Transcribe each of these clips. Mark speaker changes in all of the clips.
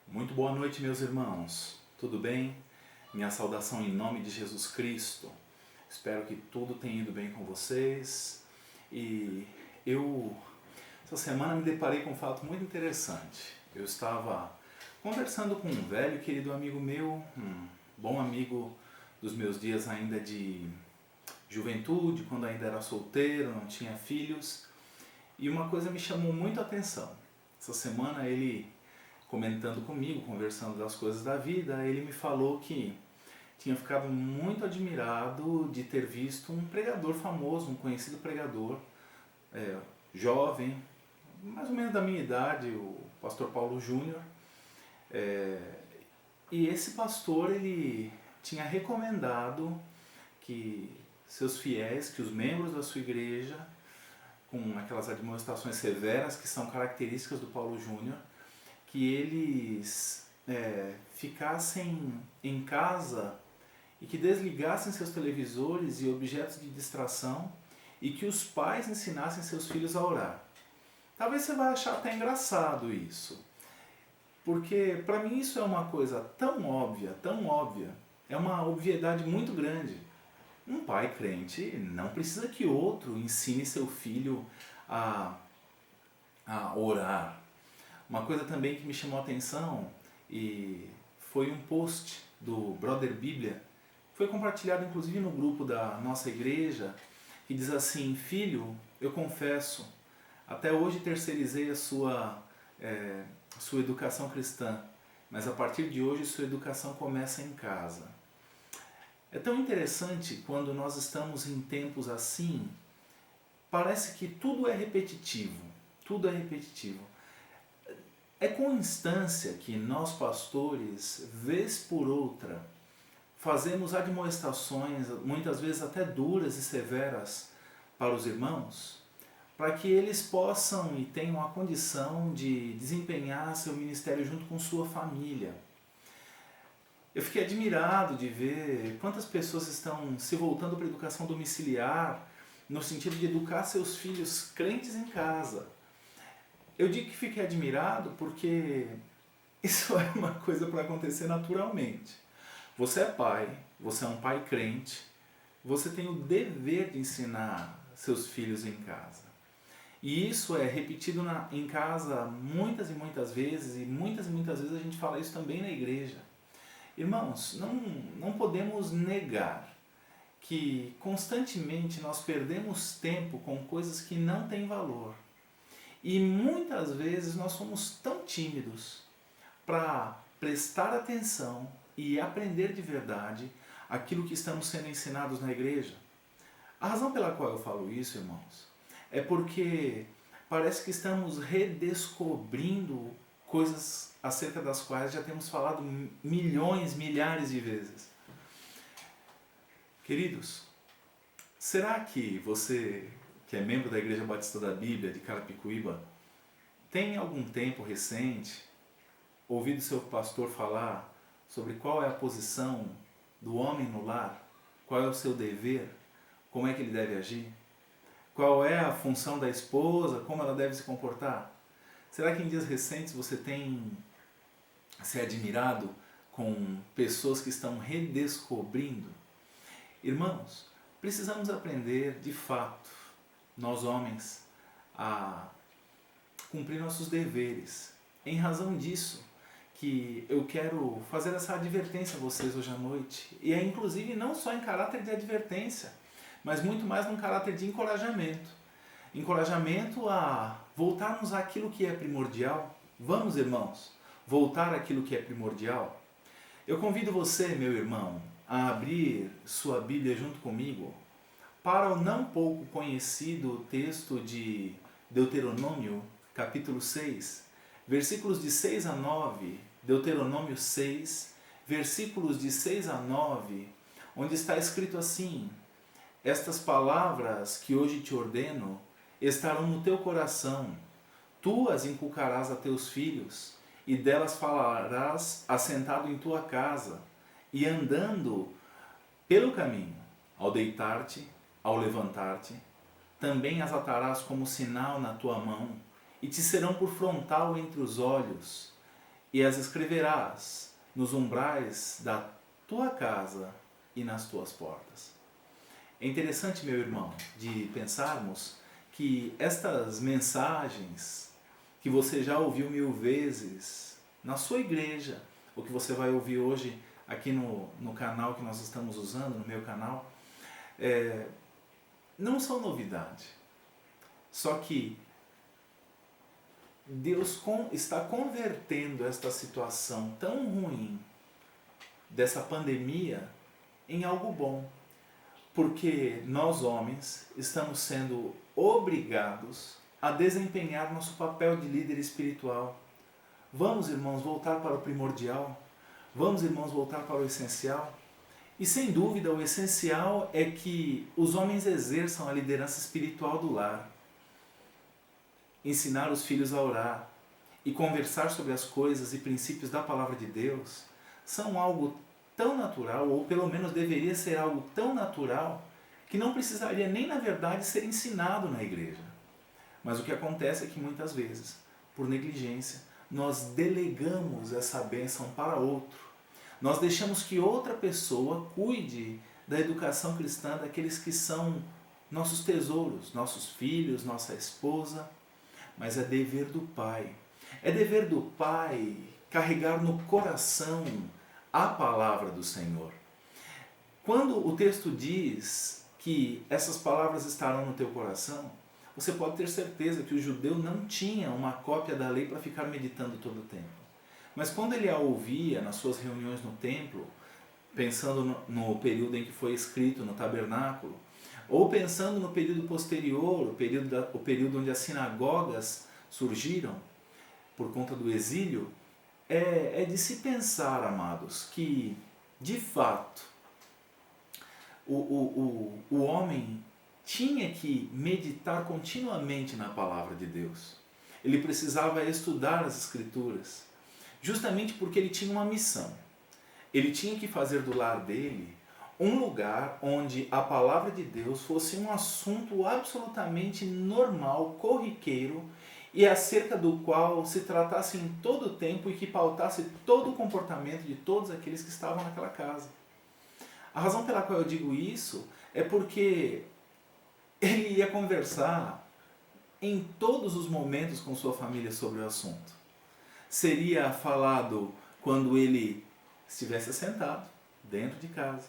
Speaker 1: Muito boa noite, meus irmãos. Tudo bem? Minha saudação em nome de Jesus Cristo. Espero que tudo tenha ido bem com vocês. E essa semana me deparei com um fato muito interessante. Eu estava conversando com um velho querido amigo meu, um bom amigo dos meus dias ainda de juventude, quando ainda era solteiro, não tinha filhos. E uma coisa me chamou muito a atenção. Essa semana ele, comentando comigo, conversando das coisas da vida, ele me falou que tinha ficado muito admirado de ter visto um pregador famoso, um conhecido pregador, jovem, mais ou menos da minha idade, o pastor Paulo Júnior. E esse pastor, ele tinha recomendado que seus fiéis, que os membros da sua igreja, com aquelas admoestações severas que são características do Paulo Júnior, que eles ficassem em casa e que desligassem seus televisores e objetos de distração e que os pais ensinassem seus filhos a orar. Talvez você vai achar até engraçado isso, porque para mim isso é uma coisa tão óbvia, é uma obviedade muito grande. Um pai crente não precisa que outro ensine seu filho a orar. Uma coisa também que me chamou a atenção e foi um post do Brother Bíblia, foi compartilhado inclusive no grupo da nossa igreja, que diz assim: filho, eu confesso, até hoje terceirizei a sua educação cristã, mas a partir de hoje sua educação começa em casa. É tão interessante quando nós estamos em tempos assim, parece que tudo é repetitivo, É com instância que nós pastores, vez por outra, fazemos admoestações, muitas vezes até duras e severas, para os irmãos, para que eles possam e tenham a condição de desempenhar seu ministério junto com sua família. Eu fiquei admirado de ver quantas pessoas estão se voltando para a educação domiciliar, no sentido de educar seus filhos crentes em casa. Eu digo que fiquei admirado porque isso é uma coisa para acontecer naturalmente. Você é pai, você é um pai crente, você tem o dever de ensinar seus filhos em casa. E isso é repetido em casa muitas e muitas vezes, e muitas vezes a gente fala isso também na igreja. Irmãos, não podemos negar que constantemente nós perdemos tempo com coisas que não têm valor. E muitas vezes nós somos tão tímidos para prestar atenção e aprender de verdade aquilo que estamos sendo ensinados na igreja. A razão pela qual eu falo isso, irmãos, é porque parece que estamos redescobrindo coisas acerca das quais já temos falado milhares de vezes. Queridos, será que você, que é membro da Igreja Batista da Bíblia de Carapicuíba, tem algum tempo recente ouvido seu pastor falar sobre qual é a posição do homem no lar, qual é o seu dever, como é que ele deve agir, qual é a função da esposa, como ela deve se comportar? Será que em dias recentes você tem se admirado com pessoas que estão redescobrindo? Irmãos, precisamos aprender de fato, nós homens, a cumprir nossos deveres. Em razão disso que eu quero fazer essa advertência a vocês hoje à noite. E é inclusive não só em caráter de advertência, mas muito mais num caráter de encorajamento. Encorajamento a voltarmos àquilo que é primordial. Vamos, irmãos, voltar àquilo que é primordial? Eu convido você, meu irmão, a abrir sua Bíblia junto comigo para o não pouco conhecido texto de Deuteronômio, capítulo 6, versículos de 6 a 9, Deuteronômio 6, versículos de 6 a 9, onde está escrito assim: estas palavras que hoje te ordeno estarão no teu coração, tu as inculcarás a teus filhos, e delas falarás assentado em tua casa, e andando pelo caminho, ao deitar-te, ao levantar-te, também as atarás como sinal na tua mão, e te serão por frontal entre os olhos, e as escreverás nos umbrais da tua casa e nas tuas portas. É interessante, meu irmão, de pensarmos que estas mensagens que você já ouviu 1000 vezes na sua igreja, ou que você vai ouvir hoje aqui no canal que nós estamos usando, no meu canal, não são novidade. Só que Deus está convertendo esta situação tão ruim dessa pandemia em algo bom. Porque nós, homens, estamos sendo obrigados a desempenhar nosso papel de líder espiritual. Vamos, irmãos, voltar para o primordial. Vamos, irmãos, voltar para o essencial. E sem dúvida, o essencial é que os homens exerçam a liderança espiritual do lar. Ensinar os filhos a orar e conversar sobre as coisas e princípios da palavra de Deus são algo tão natural, ou pelo menos deveria ser algo tão natural, que não precisaria nem na verdade ser ensinado na igreja. Mas o que acontece é que muitas vezes, por negligência, nós delegamos essa bênção para outro. Nós deixamos que outra pessoa cuide da educação cristã daqueles que são nossos tesouros, nossos filhos, nossa esposa. Mas é dever do pai. É dever do pai carregar no coração a palavra do Senhor. Quando o texto diz que essas palavras estarão no teu coração, você pode ter certeza que o judeu não tinha uma cópia da lei para ficar meditando todo o tempo. Mas quando ele a ouvia nas suas reuniões no templo, pensando no período em que foi escrito no tabernáculo, ou pensando no período posterior, o período onde as sinagogas surgiram por conta do exílio, é de se pensar, amados, que de fato o homem tinha que meditar continuamente na palavra de Deus. Ele precisava estudar as Escrituras, justamente porque ele tinha uma missão. Ele tinha que fazer do lar dele um lugar onde a palavra de Deus fosse um assunto absolutamente normal, corriqueiro, e acerca do qual se tratasse em todo o tempo e que pautasse todo o comportamento de todos aqueles que estavam naquela casa. A razão pela qual eu digo isso é porque ele ia conversar em todos os momentos com sua família sobre o assunto. Seria falado quando ele estivesse assentado dentro de casa,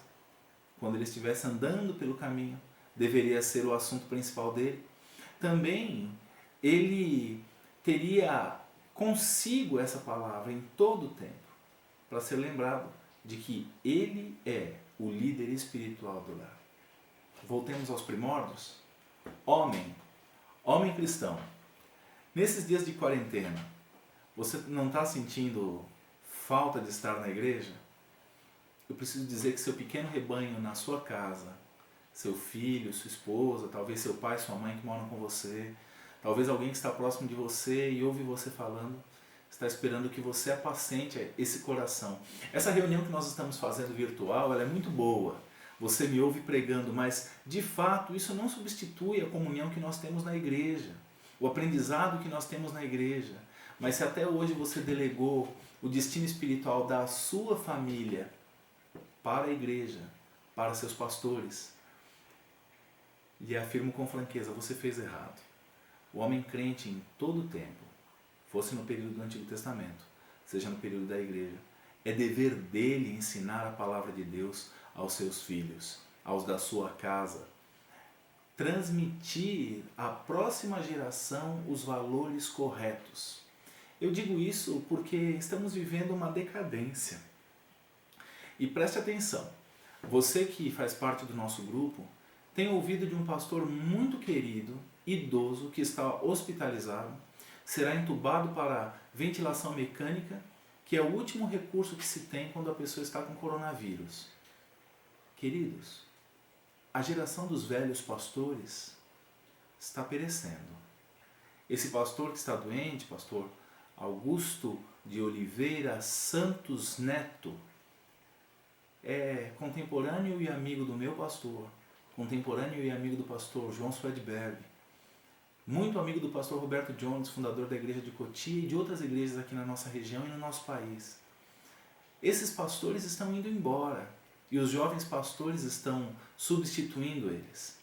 Speaker 1: quando ele estivesse andando pelo caminho, deveria ser o assunto principal dele. Também ele teria consigo essa palavra em todo o tempo, para ser lembrado de que ele é o líder espiritual do lar. Voltemos aos primórdios. Homem cristão, nesses dias de quarentena, você não está sentindo falta de estar na igreja? Eu preciso dizer que seu pequeno rebanho na sua casa, seu filho, sua esposa, talvez seu pai, sua mãe que moram com você, talvez alguém que está próximo de você e ouve você falando, está esperando que você apacente esse coração. Essa reunião que nós estamos fazendo virtual, ela é muito boa. Você me ouve pregando, mas de fato isso não substitui a comunhão que nós temos na igreja, o aprendizado que nós temos na igreja. Mas se até hoje você delegou o destino espiritual da sua família para a igreja, para seus pastores, lhe afirmo com franqueza, você fez errado. O homem crente em todo o tempo, fosse no período do Antigo Testamento, seja no período da igreja, é dever dele ensinar a palavra de Deus aos seus filhos, aos da sua casa, transmitir à próxima geração os valores corretos. Eu digo isso porque estamos vivendo uma decadência. E preste atenção, você que faz parte do nosso grupo tenho ouvido de um pastor muito querido, idoso, que está hospitalizado, será entubado para ventilação mecânica, que é o último recurso que se tem quando a pessoa está com coronavírus. Queridos, a geração dos velhos pastores está perecendo. Esse pastor que está doente, pastor Augusto de Oliveira Santos Neto, é contemporâneo e amigo do meu pastor, contemporâneo e amigo do pastor João Swedberg, muito amigo do pastor Roberto Jones, fundador da igreja de Cotia e de outras igrejas aqui na nossa região e no nosso país. Esses pastores estão indo embora e os jovens pastores estão substituindo eles.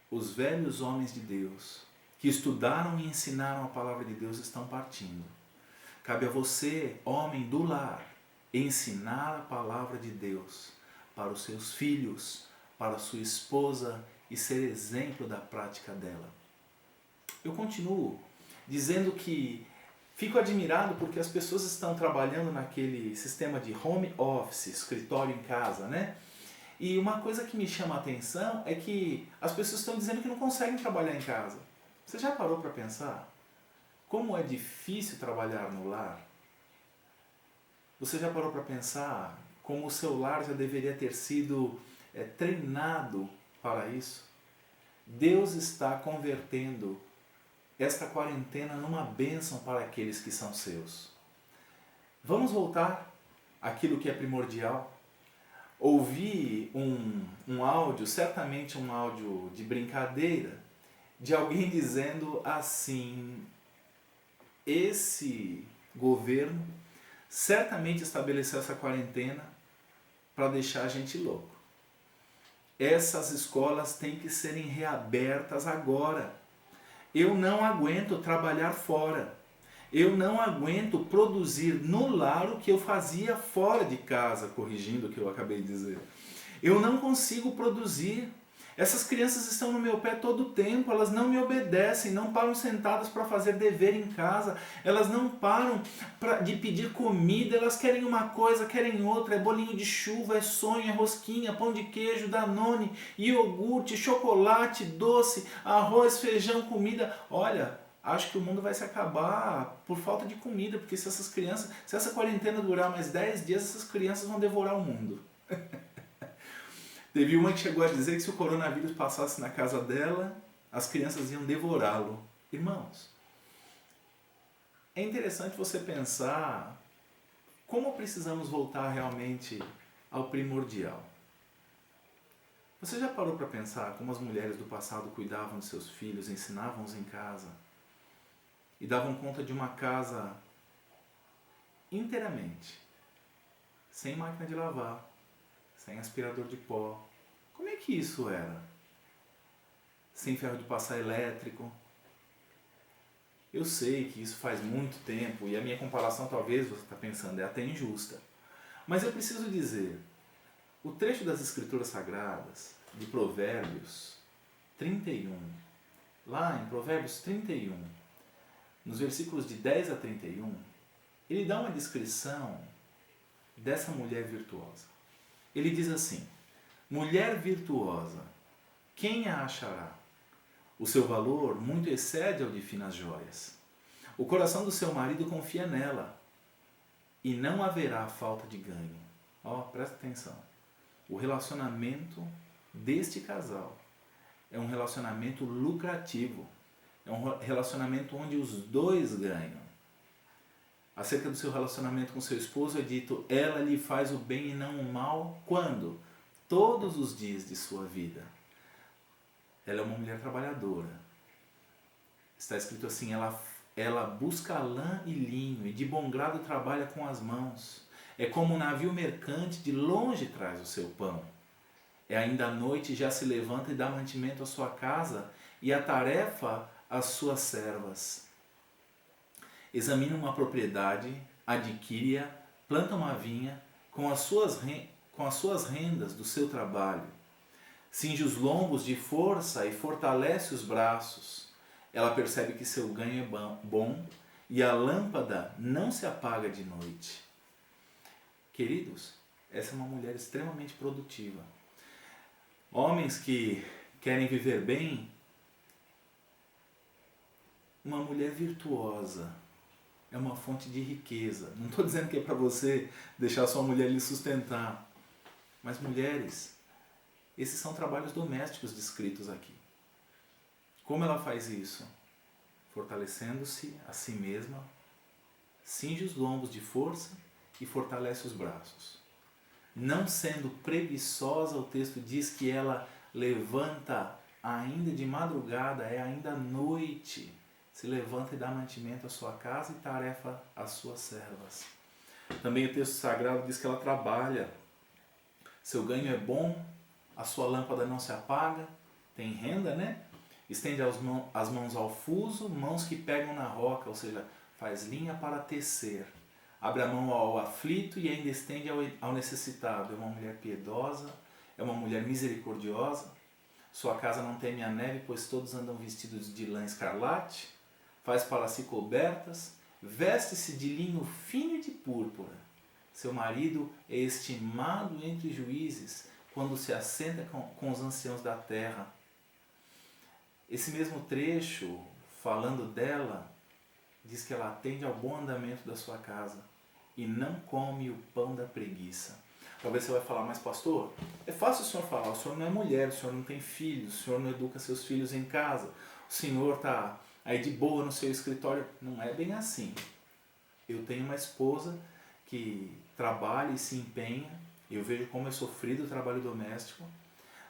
Speaker 1: Os velhos homens de Deus, que estudaram e ensinaram a palavra de Deus, estão partindo. Cabe a você, homem do lar, ensinar a palavra de Deus para os seus filhos, para a sua esposa e ser exemplo da prática dela. Eu continuo dizendo que fico admirado porque as pessoas estão trabalhando naquele sistema de home office, escritório em casa, né? E uma coisa que me chama a atenção é que as pessoas estão dizendo que não conseguem trabalhar em casa. Você já parou para pensar como é difícil trabalhar no lar? Você já parou para pensar como o seu lar já deveria ter sido treinado para isso? Deus está convertendo esta quarentena numa bênção para aqueles que são seus. Vamos voltar àquilo que é primordial. Ouvi um áudio, certamente um áudio de brincadeira, de alguém dizendo assim: esse governo certamente estabeleceu essa quarentena para deixar a gente louco. Essas escolas têm que serem reabertas agora. Eu não aguento trabalhar fora. Eu não aguento produzir no lar o que eu fazia fora de casa, corrigindo o que eu acabei de dizer. Eu não consigo produzir. Essas crianças estão no meu pé todo o tempo, elas não me obedecem, não param sentadas para fazer dever em casa, elas não param de pedir comida, elas querem uma coisa, querem outra, é bolinho de chuva, é sonho, é rosquinha, pão de queijo, Danone, iogurte, chocolate, doce, arroz, feijão, comida. Olha, acho que o mundo vai se acabar por falta de comida, porque se essa quarentena durar mais 10 dias, essas crianças vão devorar o mundo. Teve uma que chegou a dizer que se o coronavírus passasse na casa dela, as crianças iam devorá-lo. Irmãos, é interessante você pensar como precisamos voltar realmente ao primordial. Você já parou para pensar como as mulheres do passado cuidavam de seus filhos, ensinavam-os em casa e davam conta de uma casa inteiramente, sem máquina de lavar, sem aspirador de pó? Como é que isso era? Sem ferro de passar elétrico? Eu sei que isso faz muito tempo e a minha comparação, talvez você está pensando, é até injusta. Mas eu preciso dizer, o trecho das Escrituras Sagradas, de Provérbios 31, lá em Provérbios 31, nos versículos de 10 a 31, ele dá uma descrição dessa mulher virtuosa. Ele diz assim: mulher virtuosa, quem a achará? O seu valor muito excede ao de finas joias. O coração do seu marido confia nela, e não haverá falta de ganho. Presta atenção. O relacionamento deste casal é um relacionamento lucrativo. É um relacionamento onde os dois ganham. Acerca do seu relacionamento com seu esposo é dito: ela lhe faz o bem e não o mal. Quando? Todos os dias de sua vida. Ela é uma mulher trabalhadora. Está escrito assim: ela busca lã e linho e de bom grado trabalha com as mãos. É como um navio mercante, de longe traz o seu pão. É ainda à noite, já se levanta e dá mantimento à sua casa e a tarefa às suas servas. Examina uma propriedade, adquire-a, planta uma vinha com as suas rendas do seu trabalho. Cinge os lombos de força e fortalece os braços. Ela percebe que seu ganho é bom e a lâmpada não se apaga de noite. Queridos, essa é uma mulher extremamente produtiva. Homens que querem viver bem, uma mulher virtuosa é uma fonte de riqueza. Não estou dizendo que é para você deixar sua mulher lhe sustentar, mas mulheres, esses são trabalhos domésticos descritos aqui. Como ela faz isso? Fortalecendo-se a si mesma, cinge os lombos de força e fortalece os braços. Não sendo preguiçosa, o texto diz que ela levanta ainda de madrugada, é ainda noite, se levanta e dá mantimento à sua casa e tarefa às suas servas. Também o texto sagrado diz que ela trabalha, seu ganho é bom, a sua lâmpada não se apaga, tem renda, né? Estende as mãos ao fuso, mãos que pegam na roca, ou seja, faz linha para tecer. Abre a mão ao aflito e ainda estende ao necessitado. É uma mulher piedosa, é uma mulher misericordiosa. Sua casa não teme a neve, pois todos andam vestidos de lã escarlate. Faz para si cobertas, veste-se de linho fino e de púrpura. Seu marido é estimado entre juízes, quando se assenta com os anciãos da terra. Esse mesmo trecho, falando dela, diz que ela atende ao bom andamento da sua casa e não come o pão da preguiça. Talvez você vai falar, mas pastor, é fácil o senhor falar, o senhor não é mulher, o senhor não tem filhos, o senhor não educa seus filhos em casa, o senhor está aí de boa no seu escritório. Não é bem assim. Eu tenho uma esposa que trabalha e se empenha, eu vejo como é sofrido o trabalho doméstico,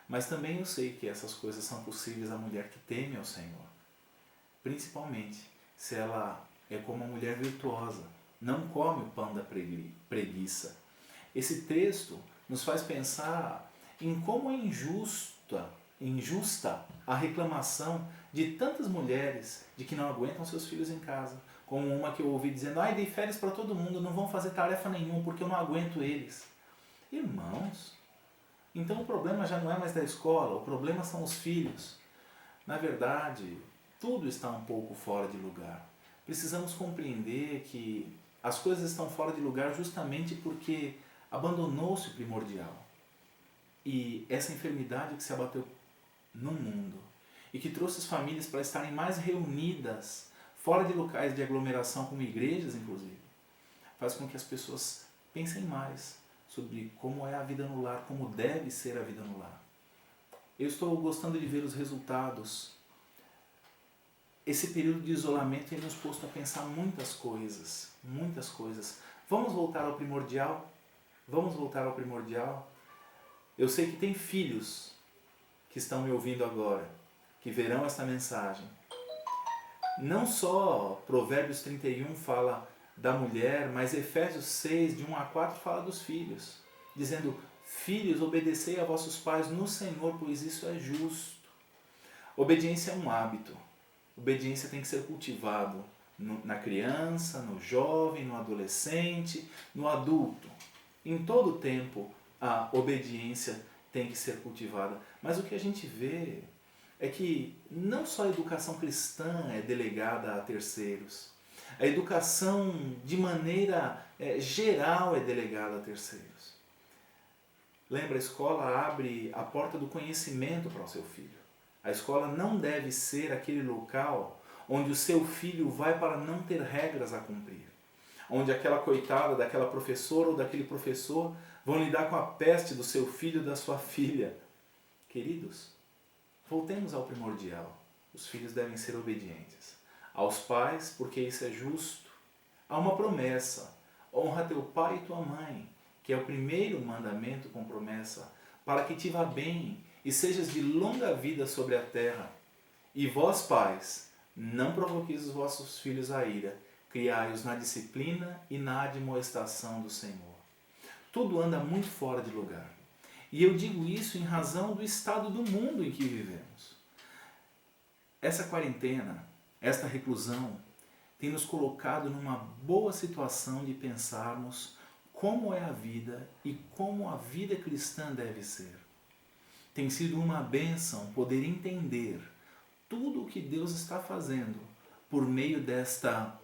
Speaker 1: mas também eu sei que essas coisas são possíveis à mulher que teme ao Senhor. Principalmente se ela é como uma mulher virtuosa, não come o pão da preguiça. Esse texto nos faz pensar em como é injusta a reclamação de tantas mulheres de que não aguentam seus filhos em casa. Como uma que eu ouvi dizendo, dei férias para todo mundo, não vão fazer tarefa nenhuma porque eu não aguento eles. Irmãos, então o problema já não é mais da escola, o problema são os filhos. Na verdade, tudo está um pouco fora de lugar. Precisamos compreender que as coisas estão fora de lugar justamente porque abandonou-se o primordial. E essa enfermidade que se abateu no mundo e que trouxe as famílias para estarem mais reunidas, fora de locais de aglomeração, como igrejas inclusive, faz com que as pessoas pensem mais sobre como é a vida no lar, como deve ser a vida no lar. Eu estou gostando de ver os resultados. Esse período de isolamento tem nos posto a pensar muitas coisas, muitas coisas. Vamos voltar ao primordial? Vamos voltar ao primordial? Eu sei que tem filhos que estão me ouvindo agora, que verão esta mensagem. Não só Provérbios 31 fala da mulher, mas Efésios 6, de 1 a 4, fala dos filhos, dizendo, filhos, obedecei a vossos pais no Senhor, pois isso é justo. Obediência é um hábito. Obediência tem que ser cultivado na criança, no jovem, no adolescente, no adulto. Em todo tempo, a obediência tem que ser cultivada. Mas o que a gente vê é que não só a educação cristã é delegada a terceiros. A educação, de maneira geral, é delegada a terceiros. Lembra, a escola abre a porta do conhecimento para o seu filho. A escola não deve ser aquele local onde o seu filho vai para não ter regras a cumprir. Onde aquela coitada daquela professora ou daquele professor vão lidar com a peste do seu filho ou da sua filha. Queridos, voltemos ao primordial. Os filhos devem ser obedientes. Aos pais, porque isso é justo. Há uma promessa. Honra teu pai e tua mãe, que é o primeiro mandamento com promessa, para que te vá bem e sejas de longa vida sobre a terra. E vós, pais, não provoqueis os vossos filhos à ira, criai-os na disciplina e na admoestação do Senhor. Tudo anda muito fora de lugar. E eu digo isso em razão do estado do mundo em que vivemos. Essa quarentena, esta reclusão, tem nos colocado numa boa situação de pensarmos como é a vida e como a vida cristã deve ser. Tem sido uma bênção poder entender tudo o que Deus está fazendo por meio desta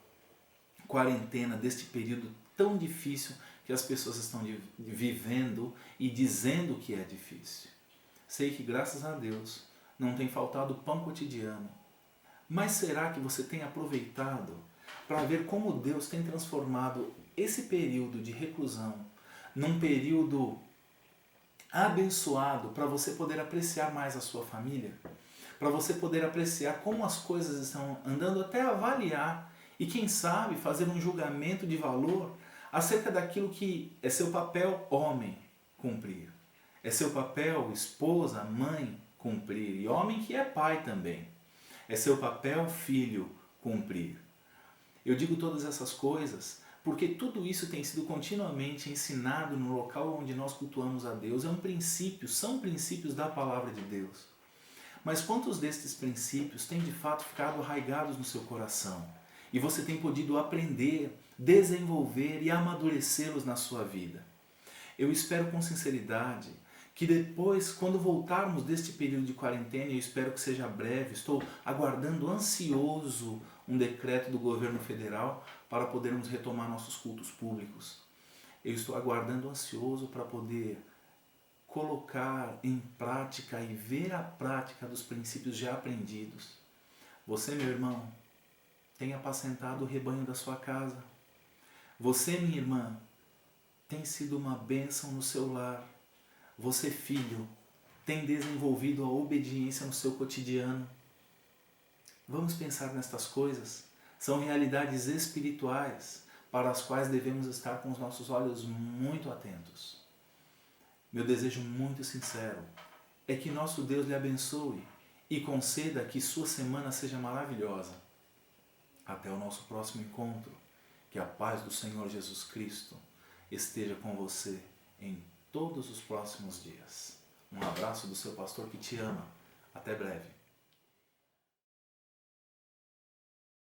Speaker 1: quarentena, deste período tão difícil que as pessoas estão vivendo e dizendo que é difícil. Sei que, graças a Deus, não tem faltado pão cotidiano. Mas será que você tem aproveitado para ver como Deus tem transformado esse período de reclusão num período abençoado para você poder apreciar mais a sua família? Para você poder apreciar como as coisas estão andando, até avaliar e, quem sabe, fazer um julgamento de valor acerca daquilo que é seu papel homem cumprir. É seu papel esposa, mãe cumprir. E homem que é pai também. É seu papel filho cumprir. Eu digo todas essas coisas porque tudo isso tem sido continuamente ensinado no local onde nós cultuamos a Deus. São princípios da palavra de Deus. Mas quantos destes princípios têm de fato ficado arraigados no seu coração? E você tem podido aprender, desenvolver e amadurecê-los na sua vida? Eu espero com sinceridade que depois, quando voltarmos deste período de quarentena, eu espero que seja breve, estou aguardando ansioso um decreto do governo federal para podermos retomar nossos cultos públicos. Eu estou aguardando ansioso para poder colocar em prática e ver a prática dos princípios já aprendidos. Você, meu irmão, tem apacentado o rebanho da sua casa. Você, minha irmã, tem sido uma bênção no seu lar. Você, filho, tem desenvolvido a obediência no seu cotidiano. Vamos pensar nestas coisas. São realidades espirituais para as quais devemos estar com os nossos olhos muito atentos. Meu desejo muito sincero é que nosso Deus lhe abençoe e conceda que sua semana seja maravilhosa. Até o nosso próximo encontro. Que a paz do Senhor Jesus Cristo esteja com você em todos os próximos dias. Um abraço do seu pastor que te ama. Até breve.